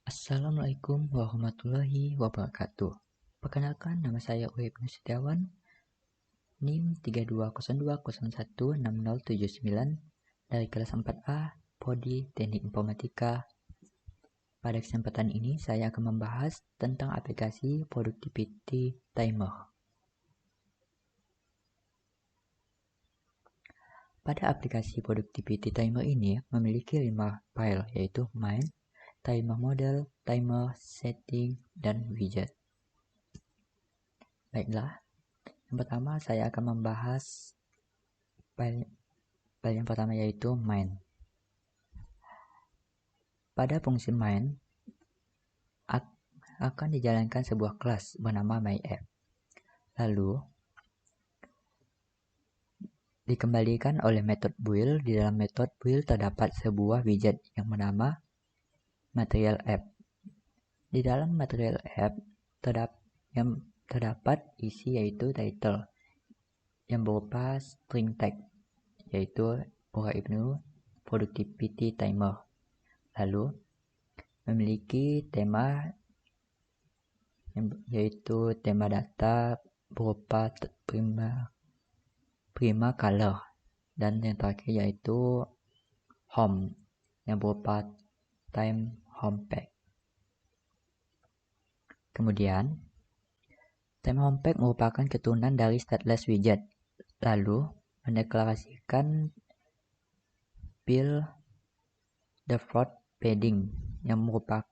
Assalamualaikum warahmatullahi wabarakatuh. Perkenalkan, nama saya Uhib Nur Setiawan, NIM 3202016079 dari kelas 4A Prodi Teknik Informatika. Pada kesempatan ini saya akan membahas tentang aplikasi Productivity Timer. Pada aplikasi Productivity Timer ini memiliki 5 file, yaitu main, timer model, timer, setting, dan widget. Baiklah, yang pertama saya akan membahas file yang pertama, yaitu main. Pada fungsi main akan dijalankan sebuah kelas bernama myApp. Lalu dikembalikan oleh metode build. Di dalam metode build terdapat sebuah widget yang bernama material app. Di dalam material app terdapat isi, yaitu title yang berupa string tag, yaitu Uhib Nur Productivity Timer. Lalu memiliki tema, yaitu tema data berupa prima color, dan yang terakhir yaitu home yang berupa time home pack. Kemudian time home pack merupakan keturunan dari stateless widget, lalu mendeklarasikan build default padding yang merupakan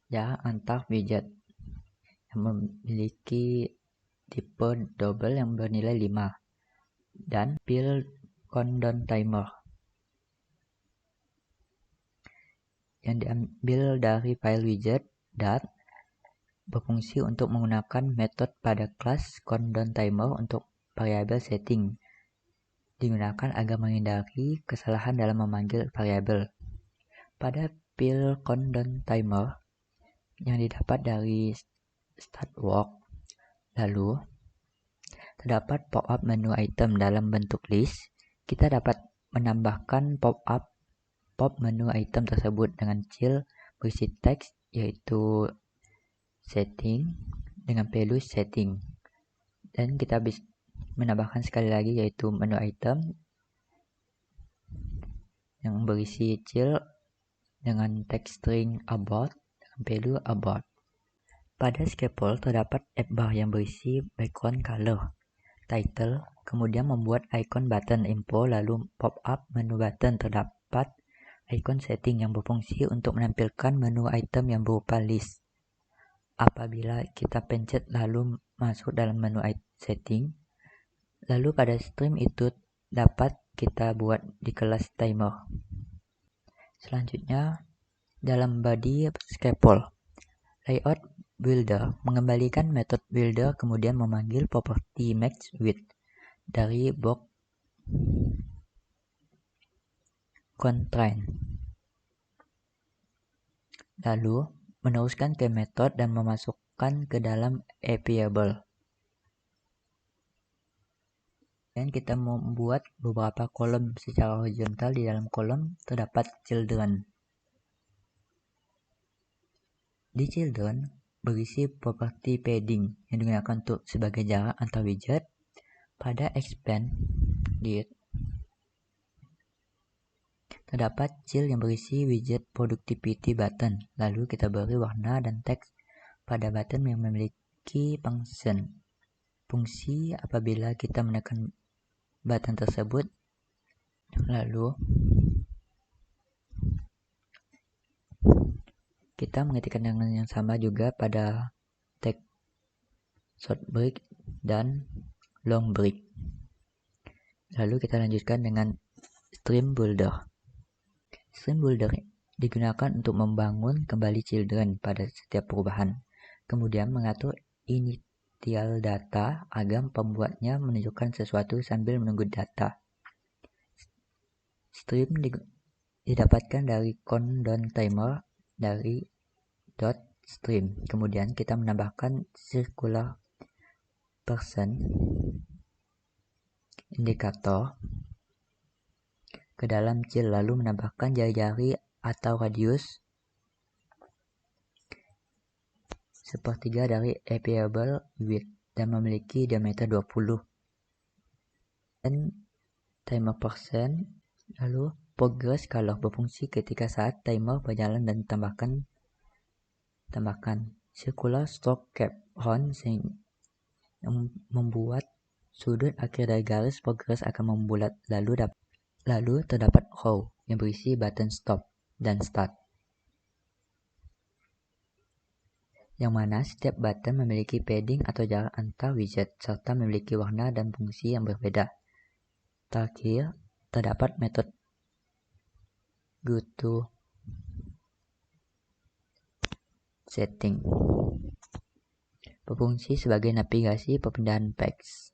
jarak antar widget yang memiliki tipe double yang bernilai 5, dan build countdown timer yang diambil dari file widget dan berfungsi untuk menggunakan metode pada kelas countdown timer untuk variabel setting, digunakan agar menghindari kesalahan dalam memanggil variabel. Pada build countdown timer yang didapat dari start work, lalu terdapat pop-up menu item dalam bentuk list. Kita dapat menambahkan pop menu item tersebut dengan cil berisi teks, yaitu setting, dengan value setting, dan kita bisa menambahkan sekali lagi, yaitu menu item yang berisi cil dengan teks string about dengan value about. Pada scaffold terdapat app bar yang berisi background color, title, kemudian membuat icon button info, lalu pop up menu button. Terdapat icon setting yang berfungsi untuk menampilkan menu item yang berupa list. Apabila kita pencet lalu masuk dalam menu setting, lalu pada stream itu dapat kita buat di kelas timer. Selanjutnya, dalam body scaffold, layout builder mengembalikan metode builder, kemudian memanggil property max width dari box constraint, lalu meneruskan ke metode dan memasukkan ke dalam variable. Dan kita membuat beberapa kolom secara horizontal. Di dalam kolom terdapat children. Di children berisi property padding yang digunakan untuk sebagai jarak antar widget. Pada expand dit terdapat cil yang berisi widget productivity button, lalu kita beri warna dan teks pada button yang memiliki fungsi apabila kita menekan button tersebut. Lalu kita mengetikkan dengan yang sama juga pada tag short break dan long break. Lalu kita lanjutkan dengan stream builder. Stream builder digunakan untuk membangun kembali children pada setiap perubahan, kemudian mengatur initial data agar pembuatnya menunjukkan sesuatu sambil menunggu data. Stream didapatkan dari countdown timer dari .stream. Kemudian kita menambahkan circular person indikator ke dalam cil, lalu menambahkan jari-jari atau radius sepertiga dari available width dan memiliki diameter 20. Dan timer persen, lalu progress kalau berfungsi ketika saat timer berjalan dan tambahkan circular stroke cap horn yang membuat sudut akhir dari garis progress akan membulat, lalu terdapat row yang berisi button stop dan start, yang mana setiap button memiliki padding atau jarak antar widget serta memiliki warna dan fungsi yang berbeda. Terakhir, terdapat metode go to setting, berfungsi sebagai navigasi perpindahan page.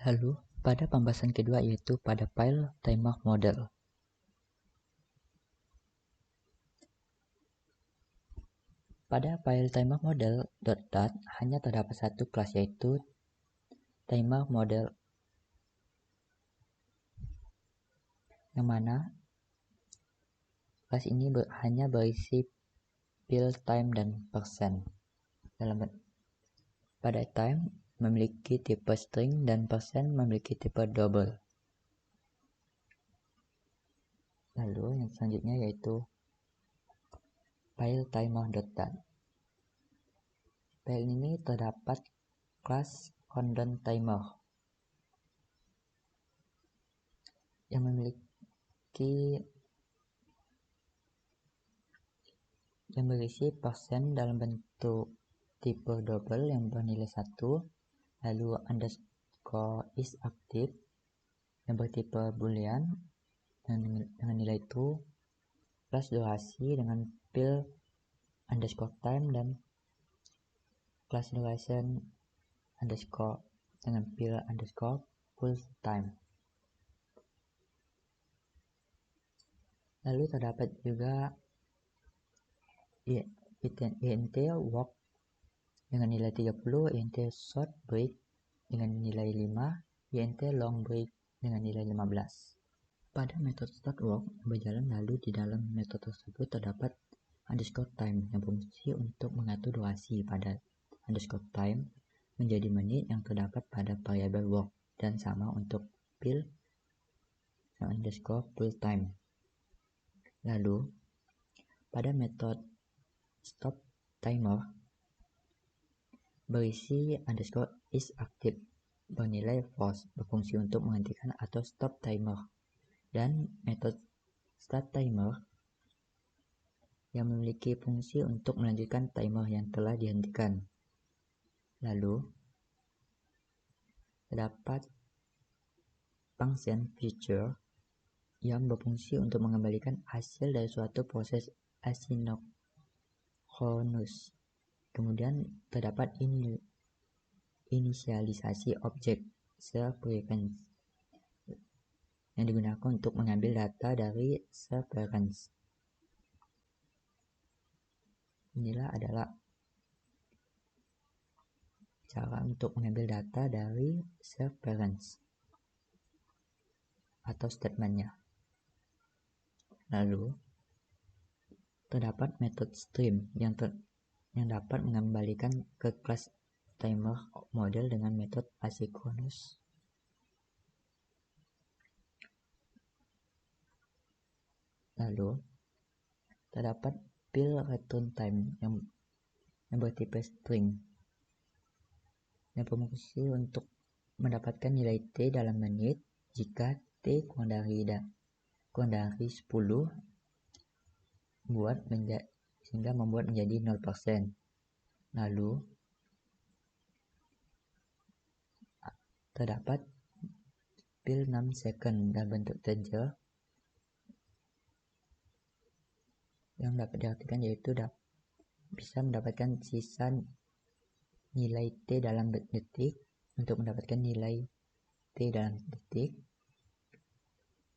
Lalu, pada pembahasan kedua yaitu pada file timer model. Pada file timer model .dat hanya terdapat satu kelas yaitu timer model, yang mana kelas ini hanya berisi fill time dan persen. Pada time memiliki tipe string dan persen memiliki tipe double. Lalu yang selanjutnya yaitu file timer.dat. File ini terdapat kelas countdown timer yang berisi persen dalam bentuk tipe double yang bernilai 1, lalu underscore is active yang bertipe boolean dengan nilai true, plus durasi dengan fill underscore time dan class duration underscore dengan fill underscore full time. Lalu terdapat juga int work dengan nilai 30, int short break dengan nilai 5, int long break dengan nilai 15. Pada metode start work yang berjalan, lalu di dalam metode tersebut terdapat underscore time yang berfungsi untuk mengatur durasi pada underscore time menjadi menit yang terdapat pada variabel work, dan sama untuk fill underscore full time. Lalu pada metode stop timer berisi underscore is active bernilai false, berfungsi untuk menghentikan atau stop timer, dan metode start timer yang memiliki fungsi untuk melanjutkan timer yang telah dihentikan. Lalu terdapat function feature yang berfungsi untuk mengembalikan hasil dari suatu proses asynchronous. Kemudian terdapat inisialisasi objek serverance yang digunakan untuk mengambil data dari serverance. Inilah adalah cara untuk mengambil data dari serverance atau statementnya. Lalu terdapat metode stream yang dapat mengembalikan ke kelas timer model dengan metode asynchronous. Lalu terdapat fill return time yang bertipe string yang berfungsi untuk mendapatkan nilai T dalam menit jika T kurang dari 10 sehingga membuat menjadi 0%. Lalu terdapat fill 6 second dalam bentuk integer yang dapat diartikan yaitu bisa mendapatkan sisa nilai T dalam detik untuk mendapatkan nilai T dalam detik.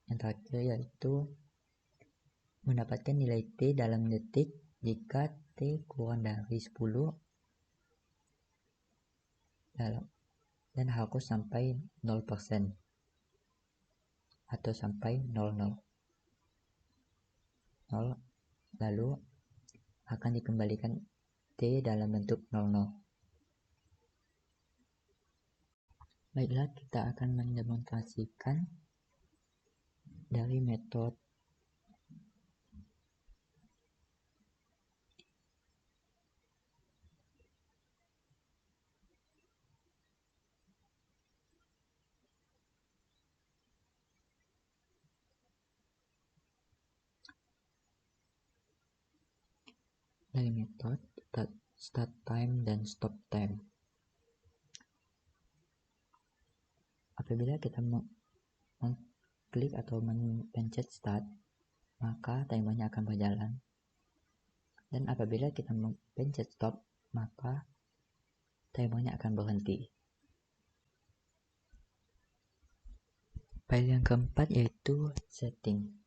Yang terakhir yaitu mendapatkan nilai T dalam detik jika T kurang dari 10 dan harus sampai 0% atau sampai 00. Lalu akan dikembalikan T T dalam bentuk 00. Baiklah, kita akan mendemonstrasikan dari metode start time dan stop time. Apabila kita mengklik atau mencet start, maka timernya akan berjalan. Dan apabila kita mencet stop, maka timernya akan berhenti. File yang keempat yaitu setting.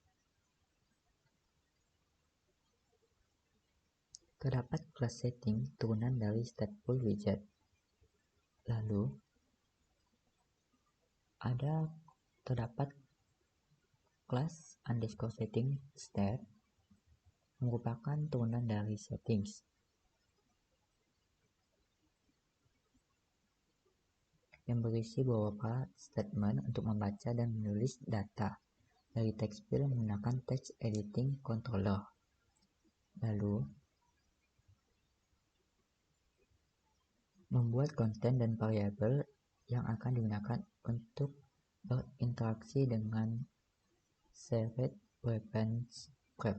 Terdapat kelas setting turunan dari stateful widget. Lalu terdapat kelas underscore setting stat merupakan turunan dari settings yang berisi beberapa statement untuk membaca dan menulis data dari text field menggunakan text editing controller. Lalu membuat konten dan variabel yang akan digunakan untuk berinteraksi dengan shared reference graph.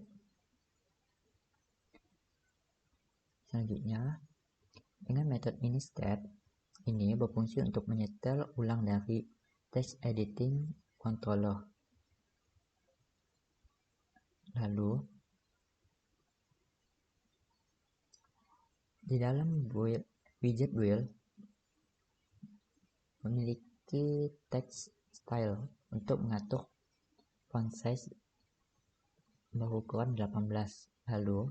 Selanjutnya, dengan metode inStat ini berfungsi untuk menyetel ulang dari text editing controller. Lalu di dalam widget wheel memiliki text style untuk mengatur font size berukuran 18. Lalu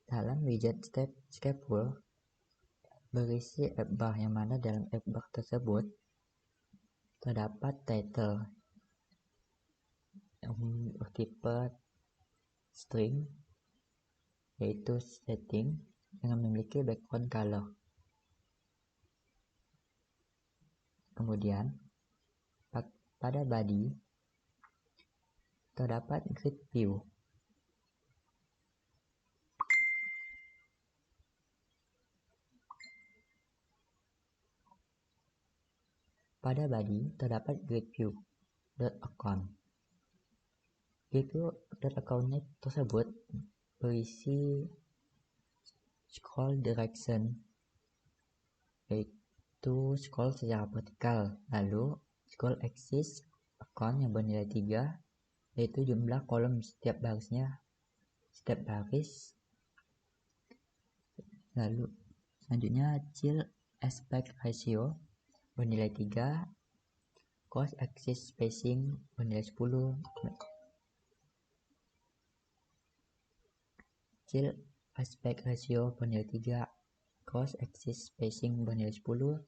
dalam widget scaffold berisi F-bar, yang mana dalam F-bar tersebut terdapat title yang bertipe string, yaitu setting, dengan memiliki background color. Kemudian pada body terdapat grid view. Pada body terdapat grid view .account. Grid view .account tersebut berisi scroll direction, yaitu scroll secara vertikal. Lalu scroll axis account yang bernilai 3, yaitu jumlah kolom setiap baris. Lalu selanjutnya child aspect ratio bernilai 3, cross axis spacing bernilai 10, child aspect ratio bernilai 3, cross axis spacing bernilai 10,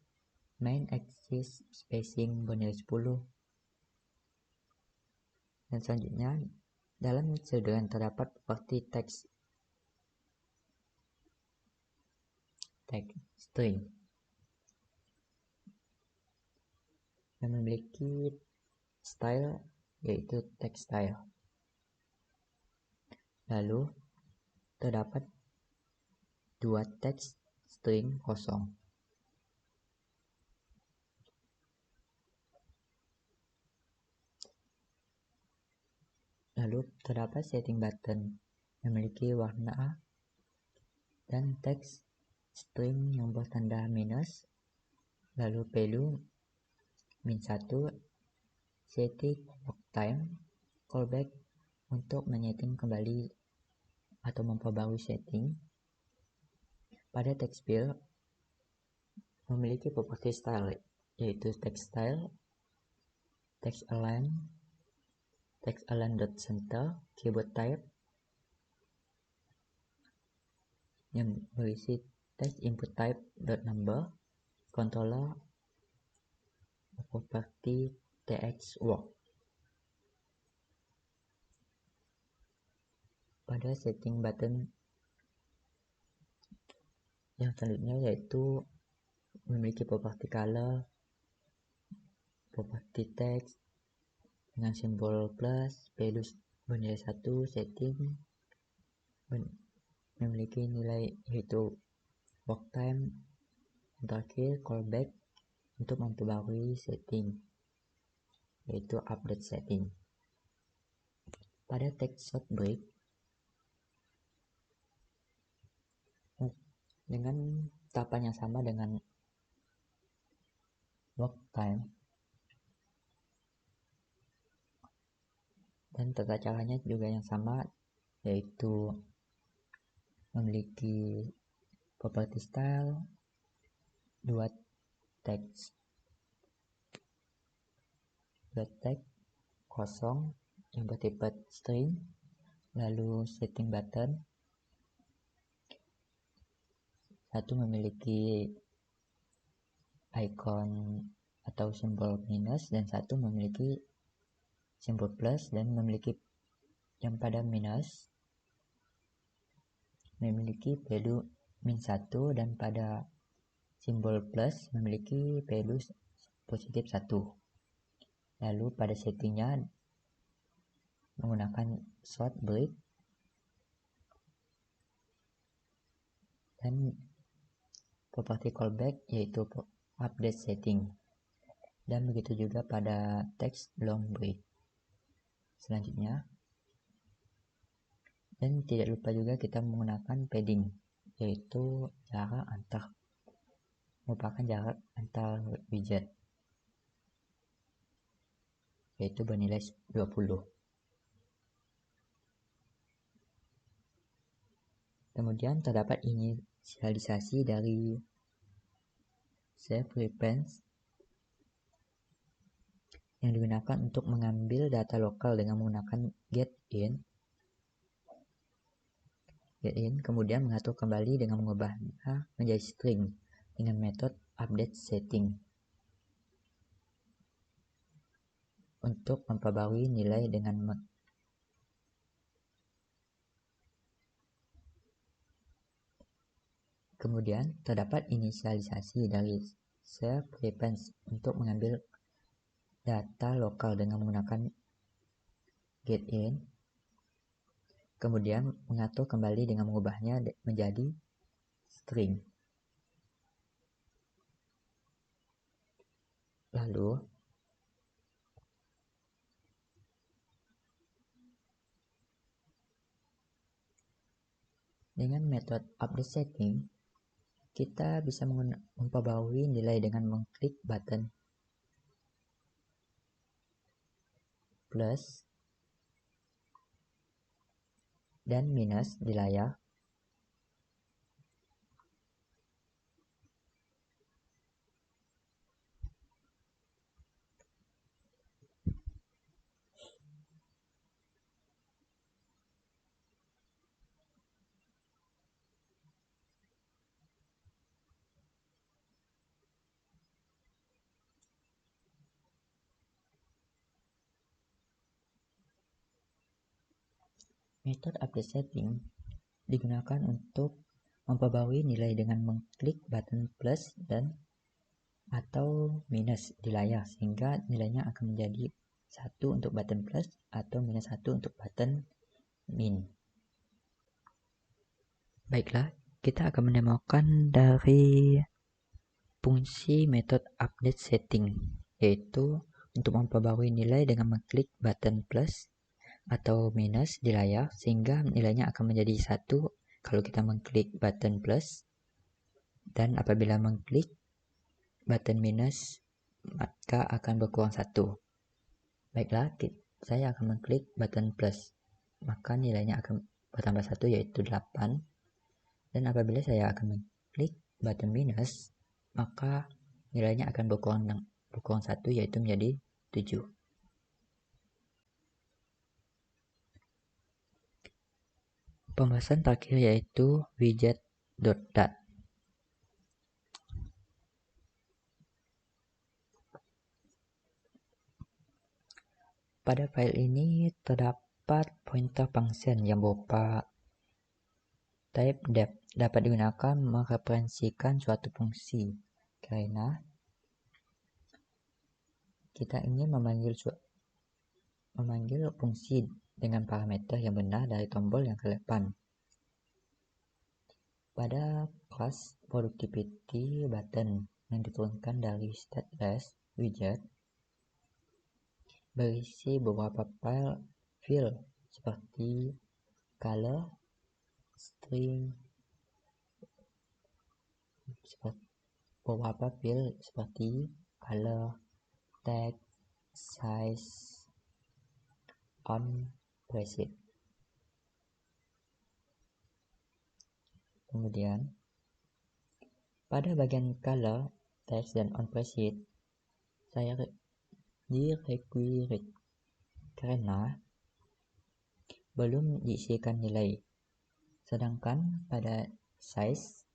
main axis spacing bernilai 10. Dan selanjutnya dalam children terdapat properti text string yang memiliki style, yaitu text style. Lalu terdapat dua text string kosong. Lalu terdapat setting button yang memiliki warna dan teks string yang bertanda minus. Lalu value -1, setting clock time, callback untuk menyeting kembali atau memperbarui setting. Pada text field memiliki properti style, yaitu text style, text align.center, keyboard type yang berisi text input type .number, controller, properti txwork. pada setting button yang selanjutnya, yaitu memiliki properti color, properti text dengan simbol plus, value bernilai 1, setting memiliki nilai yaitu work time, yang terakhir callback untuk memperbarui setting yaitu update setting. Pada text short break dengan tahapan yang sama dengan work time dan tata caranya juga yang sama, yaitu memiliki property style, dua teks kosong yang bertipe string, lalu setting button, satu memiliki icon atau simbol minus dan satu memiliki simbol plus, dan memiliki yang pada minus memiliki value min 1 dan pada simbol plus memiliki value positif 1. Lalu pada settingnya menggunakan short break dan properti callback yaitu update setting, dan begitu juga pada text long break selanjutnya. Dan tidak lupa juga kita menggunakan padding, yaitu merupakan jarak antar widget, yaitu bernilai 20. Kemudian terdapat inisialisasi dari save reference yang digunakan untuk mengambil data lokal dengan menggunakan getIn, kemudian mengatur kembali dengan mengubahnya menjadi string dengan metode update setting untuk memperbarui nilai dengan kemudian terdapat inisialisasi dari save reference untuk mengambil data lokal dengan menggunakan getIn, kemudian mengatur kembali dengan mengubahnya menjadi string. Lalu dengan metode update setting kita bisa memperbarui nilai dengan mengklik button plus dan minus di layar. Metode update setting digunakan untuk memperbarui nilai dengan mengklik button plus dan atau minus di layar, sehingga nilainya akan menjadi 1 untuk button plus atau minus 1 untuk button min. Baiklah, kita akan menemukan dari fungsi metode update setting, yaitu untuk memperbarui nilai dengan mengklik button plus atau minus di layar, sehingga nilainya akan menjadi 1 kalau kita mengklik button plus, dan apabila mengklik button minus maka akan berkurang 1. Baiklah, saya akan mengklik button plus, maka nilainya akan bertambah 1 yaitu 8, dan apabila saya akan mengklik button minus maka nilainya akan berkurang 1 yaitu menjadi 7. Pembahasan terakhir yaitu widget.dat. Pada file ini terdapat pointer function yang berupa type def dapat digunakan mereferensikan suatu fungsi karena kita ingin memanggil fungsi dengan parameter yang benar dari tombol yang relevan. Pada kelas productivity button yang diturunkan dari stateless widget berisi beberapa field seperti color, string, beberapa field seperti color, text, size, on, preset. Kemudian pada bagian color, text, dan on preset saya di-require karena belum diisikan nilai, sedangkan pada size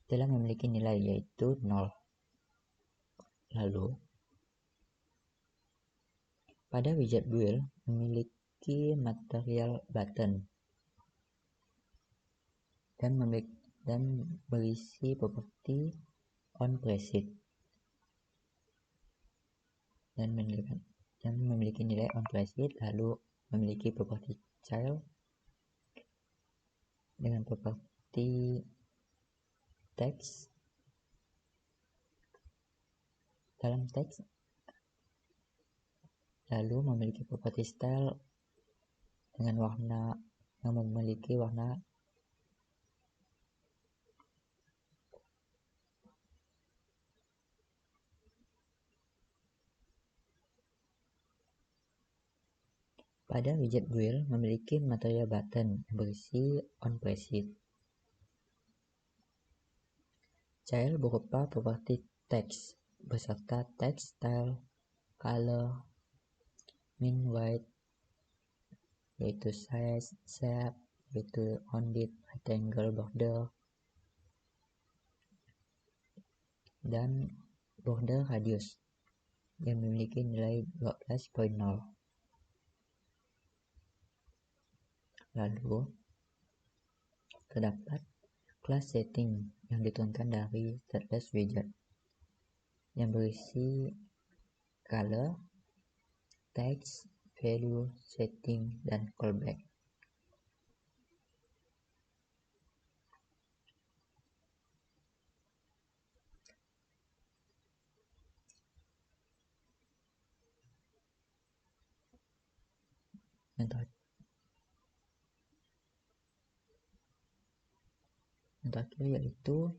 telah memiliki nilai yaitu 0. Lalu pada widget build memiliki material button dan berisi properti on preset dan memiliki nilai on preset, lalu memiliki properti child dengan properti text dalam teks, lalu memiliki properti style dengan warna yang memiliki warna pada widget build memiliki material button yang berisi on preset. Child berupa properti text beserta text style, color, min width, yaitu size, shape, yaitu rounded, rectangle, border, dan border radius yang memiliki nilai 12.0. Lalu terdapat class setting yang diturunkan dari stateless widget yang berisi color, text, value, setting, dan callback. Yang terakhir yaitu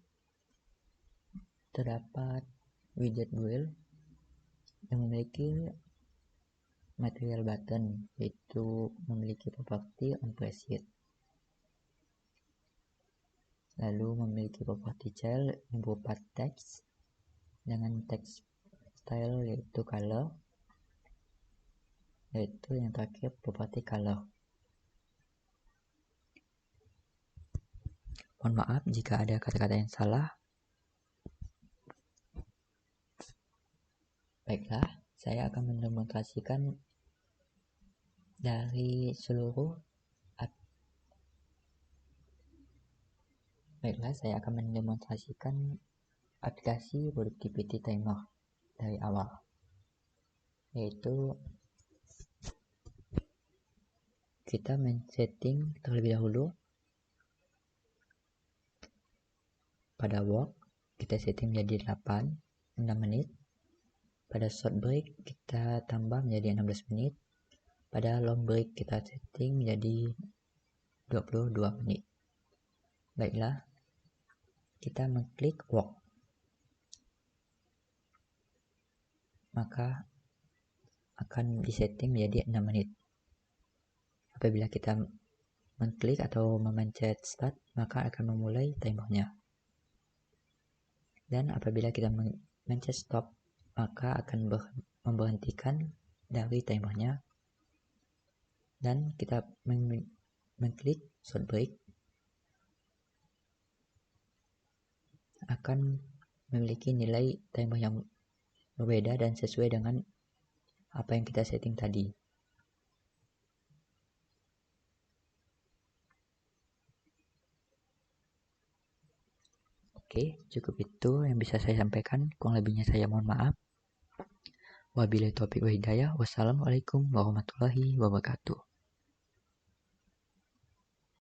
terdapat widget build yang memiliki material button, yaitu memiliki properti on preset, lalu memiliki properti child yang berupa text dengan text style yaitu color, yaitu yang terakhir properti color. Mohon maaf jika ada kata-kata yang salah. Baiklah, saya akan mendemonstrasikan dari seluruh aplikasi productivity timer dari awal, yaitu kita men-setting terlebih dahulu. Pada work kita setting menjadi 6 menit. Pada short break kita tambah menjadi 16 menit. Pada long break kita setting menjadi 22 menit. Baiklah, kita mengklik work, maka akan disetting menjadi 6 menit. Apabila kita mengklik atau memencet start, maka akan memulai timernya. Dan apabila kita mencet stop, maka akan memberhentikan dari timernya. Dan kita mengklik short break, akan memiliki nilai timer yang berbeda dan sesuai dengan apa yang kita setting tadi. Oke, cukup itu yang bisa saya sampaikan. Kurang lebihnya saya mohon maaf. Wabillahi taufiq wa hidayah. Wassalamualaikum warahmatullahi wabarakatuh.